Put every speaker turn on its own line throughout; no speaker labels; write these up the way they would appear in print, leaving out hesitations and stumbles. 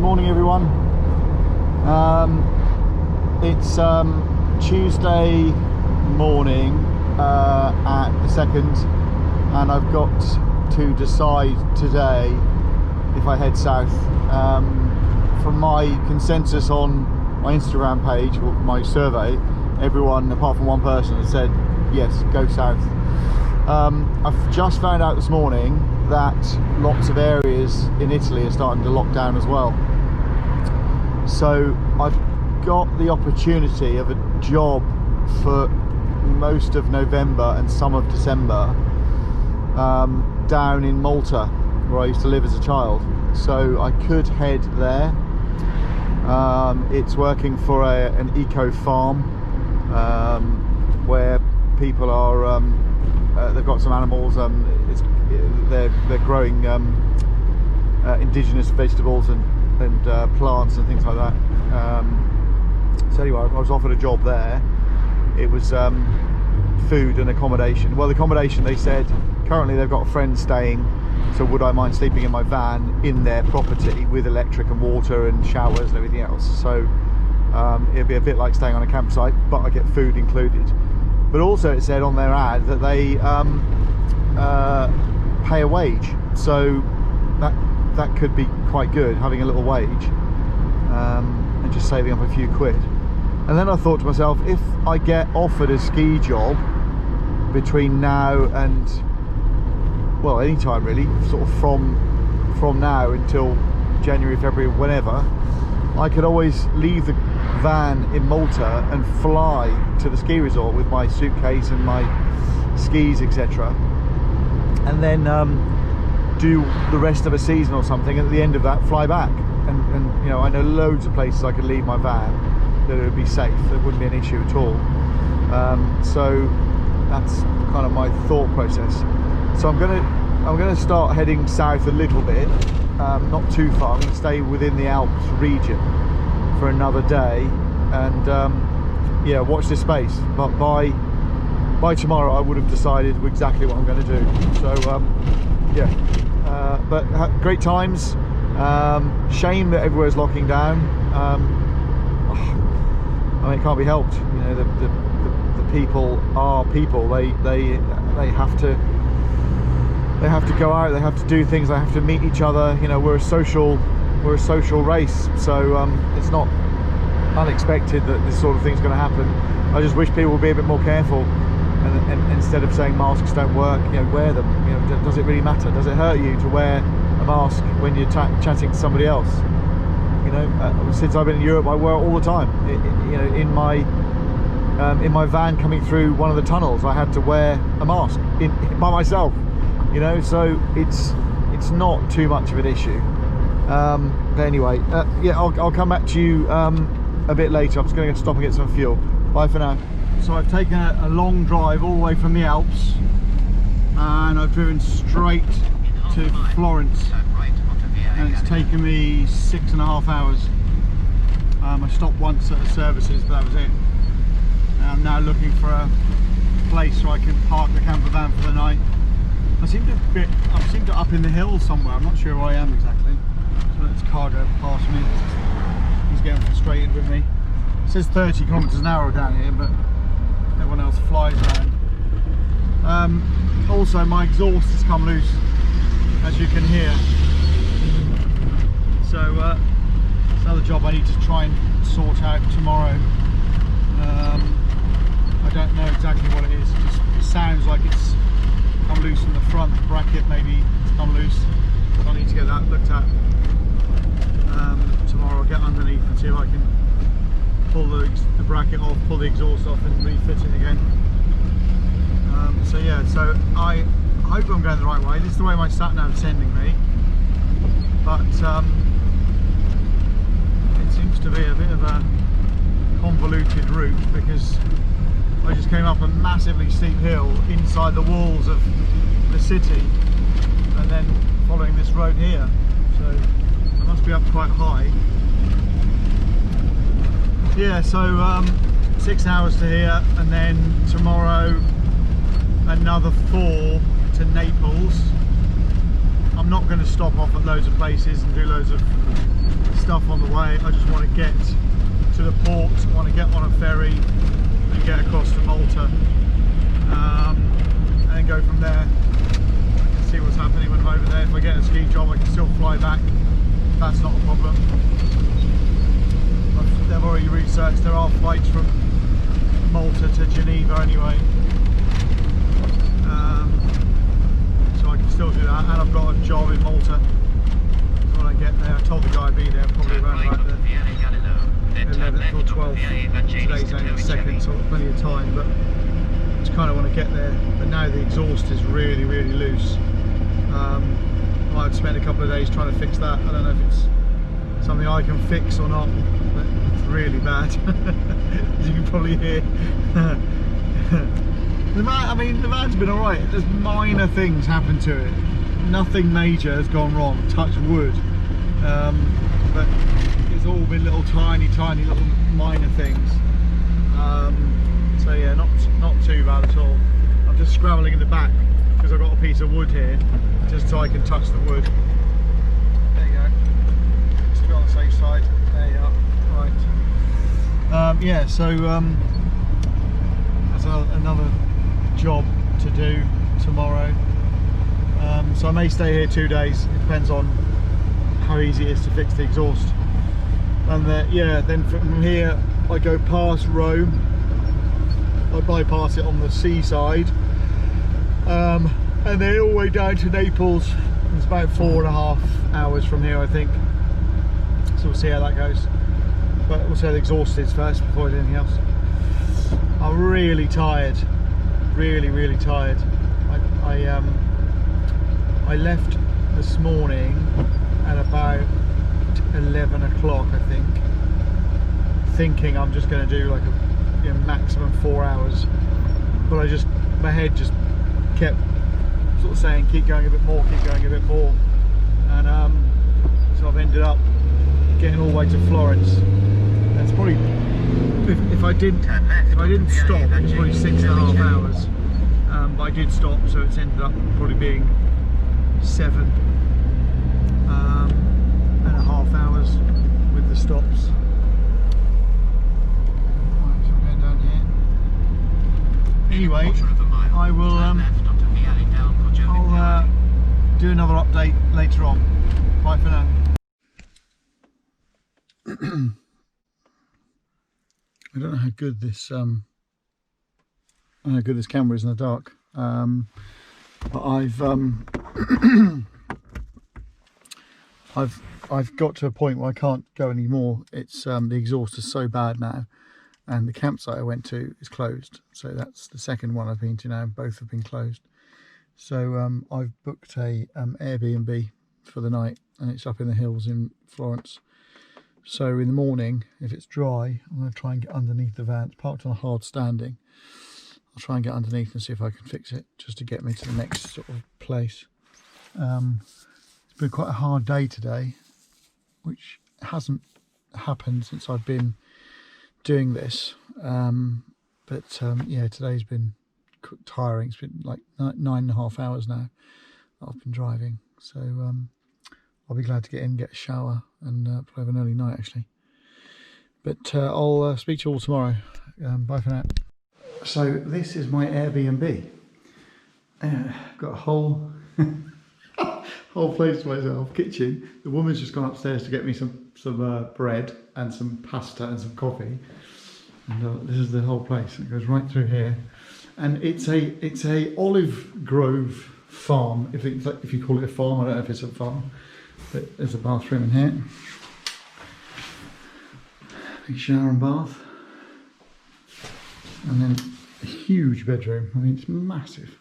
morning everyone. It's Tuesday morning at the 2nd, and I've got to decide today if I head south. From my consensus on my Instagram page, or my survey, everyone apart from one person has said yes, go south. I've just found out this morning that lots of areas in Italy are starting to lock down as well. So I've got the opportunity of a job for most of November and some of December down in Malta, where I used to live as a child. So I could head there. It's working for an eco farm where people are they've got some animals. They're growing indigenous vegetables and plants and things like that. So anyway, I was offered a job there. It was food and accommodation. Well, the accommodation, they said currently they've got a friend staying, so would I mind sleeping in my van in their property with electric and water and showers and everything else. So it'd be a bit like staying on a campsite, but I get food included. But also it said on their ad that they pay a wage, so that could be quite good, having a little wage and just saving up a few quid. And then I thought to myself, if I get offered a ski job between now and, well, any time really, sort of from now until January, February, whenever, I could always leave the van in Malta and fly to the ski resort with my suitcase and my skis, etc., and then do the rest of a season or something, and at the end of that fly back. And you know, I know loads of places I could leave my van that it would be safe, it wouldn't be an issue at all. So that's kind of my thought process. So I'm gonna start heading south a little bit, not too far. I'm going to stay within the Alps region for another day, and yeah, watch this space. But by tomorrow I would have decided exactly what I'm going to do. So yeah, but great times. Shame that everywhere's locking down. I mean, it can't be helped. You know, the people are people. They have to go out. They have to do things. They have to meet each other. You know, we're a social race. So it's not unexpected that this sort of thing's going to happen. I just wish people would be a bit more careful, and instead of saying masks don't work, you know, wear them. You know, does it really matter? Does it hurt you to wear a mask when you're chatting to somebody else? You know, since I've been in Europe, I wear it all the time. You know, in my van coming through one of the tunnels, I had to wear a mask by myself. You know, so it's not too much of an issue. But anyway, yeah, I'll come back to you a bit later. I'm just going to stop and get some fuel. Bye for now. So I've taken a long drive all the way from the Alps, and I've driven straight to Florence, and it's taken me 6.5 hours. I stopped once at the services, but that was it. And I'm now looking for a place where I can park the camper van for the night. I seem to be up in the hills somewhere. I'm not sure where I am exactly. So let's car go past me. He's getting frustrated with me. It says 30 kilometers an hour down here, but everyone else flies around. Also, my exhaust has come loose, as you can hear. So it's another job I need to try and sort out tomorrow. I don't know exactly what it is. It sounds like it's come loose in the front bracket, maybe it's come loose. So I need to get that looked at tomorrow. I'll get underneath and see if I can pull the bracket off, pull the exhaust off and refit it again. So yeah, so I hope I'm going the right way. This is the way my sat nav's sending me, but it seems to be a bit of a convoluted route, because I just came up a massively steep hill inside the walls of the city, and then following this road here, so I must be up quite high. Yeah, so 6 hours to here, and then tomorrow another 4 to Naples, I'm not going to stop off at loads of places and do loads of stuff on the way. I just want to get to the port, I want to get on a ferry and get across to Malta, and then go from there. I can see what's happening when I'm over there. If I get a ski job, I can still fly back. That's not a problem. They've already researched, there are flights from Malta to Geneva anyway, so I can still do that, and I've got a job in Malta. So when I get there, I told the guy I'd be there probably around about the 11th or 12th. Today's only the 2nd, so I've plenty of time, but I just kind of want to get there. But now the exhaust is really loose. I might spend a couple of days trying to fix that. I don't know if it's something I can fix or not, but it's really bad. As you can probably hear. The van's been alright. There's minor things happen to it. Nothing major has gone wrong, touch wood. But it's all been little tiny little minor things. So yeah, not too bad at all. I'm just scrabbling in the back because I've got a piece of wood here, just so I can touch the wood. There you go. Just to be on the safe side. There you are. Right. Yeah. So that's another job to do tomorrow. So I may stay here 2 days. It depends on how easy it is to fix the exhaust. And yeah, then from here I go past Rome. I bypass it on the seaside, and then all the way down to Naples. It's about 4.5 hours from here, I think. So we'll see how that goes. But we'll see how the exhaust is first before I do anything else. I'm really tired, really tired. I left this morning at about 11 o'clock, I think, thinking I'm just going to do like a maximum 4 hours, but my head just kept sort of saying keep going a bit more, and so I've ended up getting all the way to Florence. That's probably, if I didn't stop, it was probably 6.5 hours, but I did stop, so it's ended up probably being 7.5 hours with the stops. Right, so I'm going down here. Anyway, I will I'll do another update later on. Bye for now. I don't know how good this camera is in the dark, but I've got to a point where I can't go anymore. It's the exhaust is so bad now, and the campsite I went to is closed. So that's the second one I've been to now. Both have been closed. So I've booked a Airbnb for the night, and it's up in the hills in Florence. So in the morning, if it's dry, I'm going to try and get underneath the van. It's parked on a hard standing. I'll try and get underneath and see if I can fix it, just to get me to the next sort of place. It's been quite a hard day today, which hasn't happened since I've been doing this. Yeah, today's been tiring. It's been like 9.5 hours now that I've been driving. So I'll be glad to get in, get a shower, and probably have an early night actually. But I'll speak to you all tomorrow. Bye for now. So this is my Airbnb. Got a whole place to myself, kitchen. The woman's just gone upstairs to get me some bread and some pasta and some coffee. And this is the whole place. It goes right through here, and it's a olive grove farm. If you call it a farm, I don't know if it's a farm. But there's a bathroom in here. Big shower and bath, and then a huge bedroom. I mean, it's massive.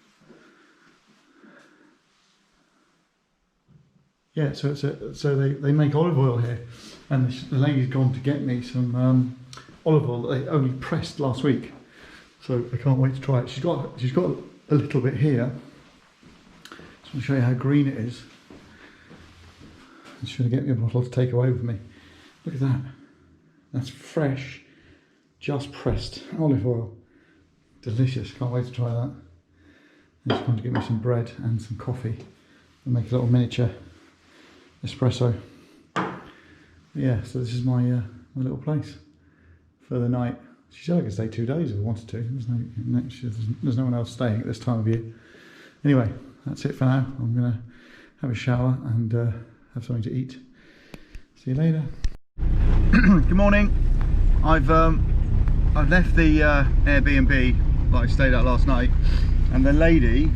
Yeah, so they make olive oil here, and the lady's gone to get me some olive oil that they only pressed last week. So I can't wait to try it. She's got a little bit here. Just want to show you how green it is. She's going to get me a bottle to take away with me. Look at that. That's fresh, just pressed olive oil. Delicious. Can't wait to try that. And she's going to get me some bread and some coffee. make a little miniature espresso. Yeah, so this is my my little place for the night. She said I could stay 2 days if I wanted to. There's no one else staying at this time of year. Anyway, that's it for now. I'm gonna have a shower and have something to eat. See you later. Good morning. I've left the Airbnb that I stayed at last night, and the lady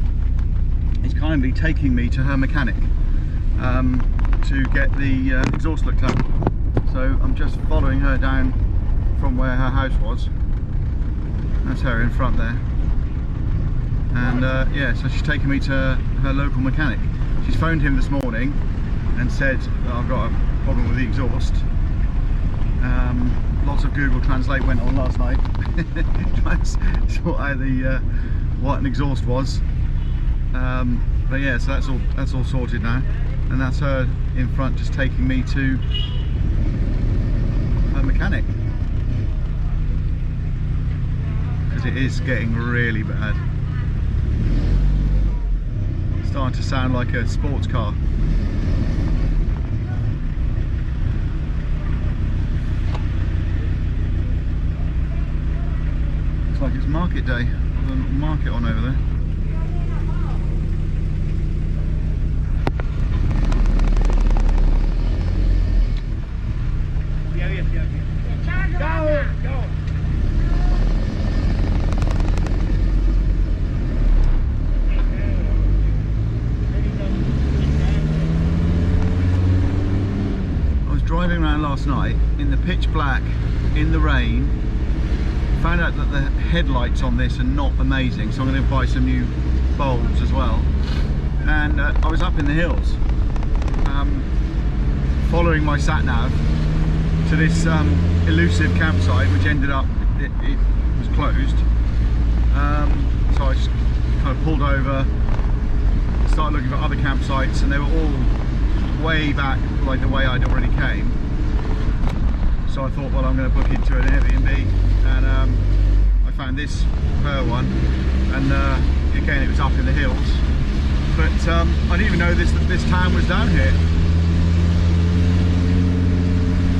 is kindly taking me to her mechanic to get the exhaust looked at. So I'm just following her down from where her house was. That's her in front there. And yeah, so she's taking me to her local mechanic. She's phoned him this morning and said that I've got a problem with the exhaust. Lots of Google Translate went on last night trying to sort out the what an exhaust was. But yeah, so that's all sorted now, and that's her in front just taking me to her mechanic, because it is getting really bad. It's starting to sound like a sports car. Looks like it's market day. There's a market on over there. Driving around last night in the pitch black, in the rain, found out that the headlights on this are not amazing, so I'm going to buy some new bulbs as well. And I was up in the hills, following my sat-nav to this elusive campsite, which ended up, it was closed. So I just kind of pulled over, started looking for other campsites, and they were all way back, like the way I'd already came. So I thought, well, I'm going to book into an Airbnb, and I found this per one, and again, it was up in the hills, but I didn't even know this town was down here.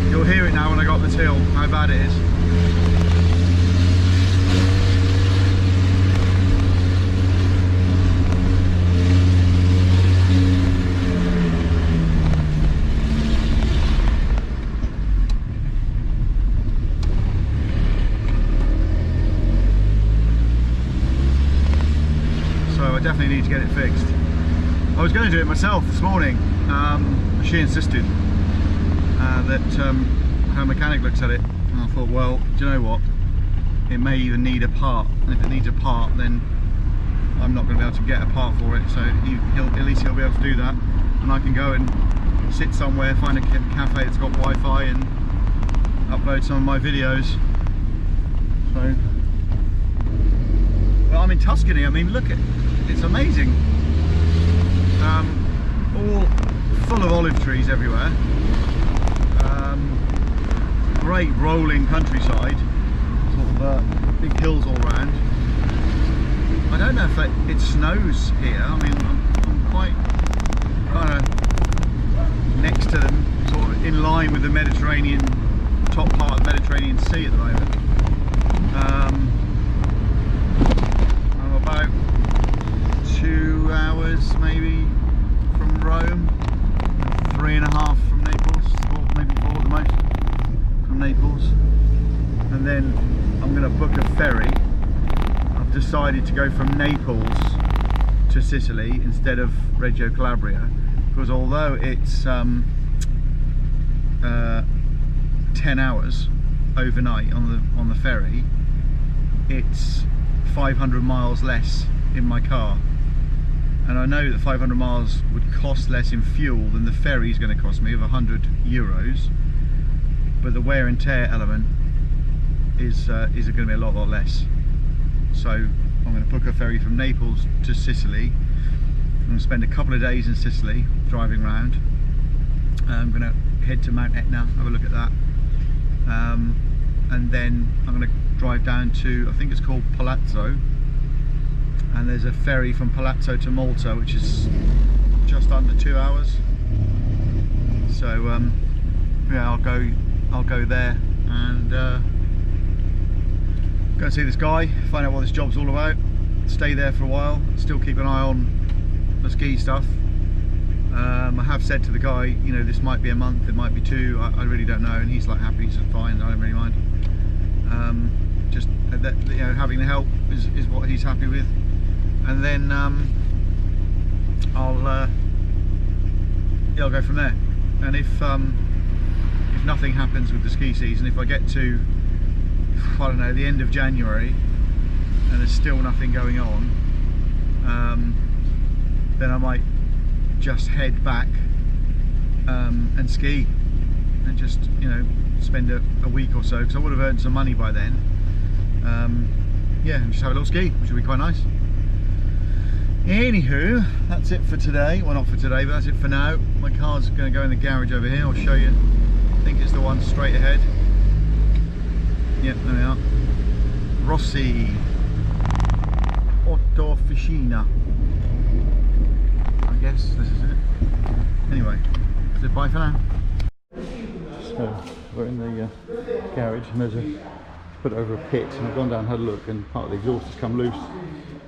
You'll hear it now when I got up this hill, how bad it is. I definitely need to get it fixed. I was going to do it myself this morning. She insisted that her mechanic looks at it, and I thought, well, do you know what? It may even need a part, and if it needs a part, then I'm not going to be able to get a part for it. So at least he'll be able to do that, and I can go and sit somewhere, find a cafe that's got Wi-Fi, and upload some of my videos. So, well, I'm in Tuscany. I mean, look at. It's amazing. All full of olive trees everywhere. Great rolling countryside. Sort of big hills all around. I don't know if it snows here. I mean, I'm quite kind of next to them, sort of in line with the Mediterranean, top part of the Mediterranean Sea at the moment. I'm about 2 hours maybe from Rome, 3.5 from Naples, or maybe 4 at the most from Naples, and then I'm going to book a ferry. I've decided to go from Naples to Sicily instead of Reggio Calabria, because although it's 10 hours overnight on the ferry, it's 500 miles less in my car. And I know that 500 miles would cost less in fuel than the ferry is going to cost me of €100, but the wear and tear element is going to be a lot less. So I'm going to book a ferry from Naples to Sicily. I'm going to spend a couple of days in Sicily driving around. I'm going to head to Mount Etna, have a look at that, and then I'm going to drive down to, I think it's called Palazzo. And there's a ferry from Palazzo to Malta, which is just under 2 hours. So yeah, I'll go there and go and see this guy, find out what this job's all about, stay there for a while, still keep an eye on the ski stuff. I have said to the guy, you know, this might be a month, it might be 2, I really don't know, and he's like happy, he said fine, I don't really mind. Just that, you know, having the help is what he's happy with, and then I'll go from there. And if nothing happens with the ski season, if I get to, I don't know, the end of January and there's still nothing going on, then I might just head back and ski and just, you know, spend a week or so, because I would have earned some money by then. Yeah, and just have a little ski, which would be quite nice. Anywho, that's it for today. Well, not for today, but that's it for now. My car's going to go in the garage over here. I'll show you. I think it's the one straight ahead. Yep, there we are. Rossi Auto Officina. I guess this is it. Anyway, that's it. Bye for now. So we're in the garage, and there's a put over a pit, and I've gone down and had a look, and part of the exhaust has come loose.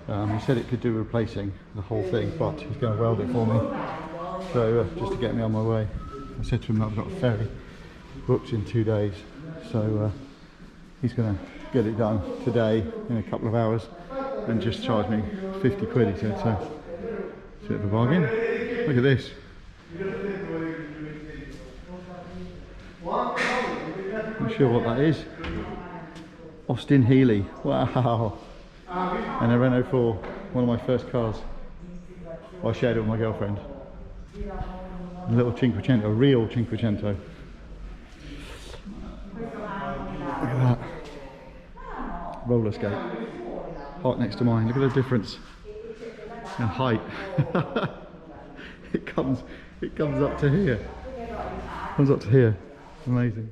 He said it could do replacing the whole thing, but he's going to weld it for me. So just to get me on my way. I said to him that I've got a ferry booked in 2 days, so he's going to get it done today in a couple of hours and just charge me 50 quid. He said, so it's a bit of a bargain. Look at this. Not sure what that is. Austin Healey, wow. And a Renault 4, one of my first cars. I shared it with my girlfriend. A little Cinquecento, a real Cinquecento. Look at that. Roller skate. Parked next to mine. Look at the difference in height. It comes up to here. Comes up to here. Amazing.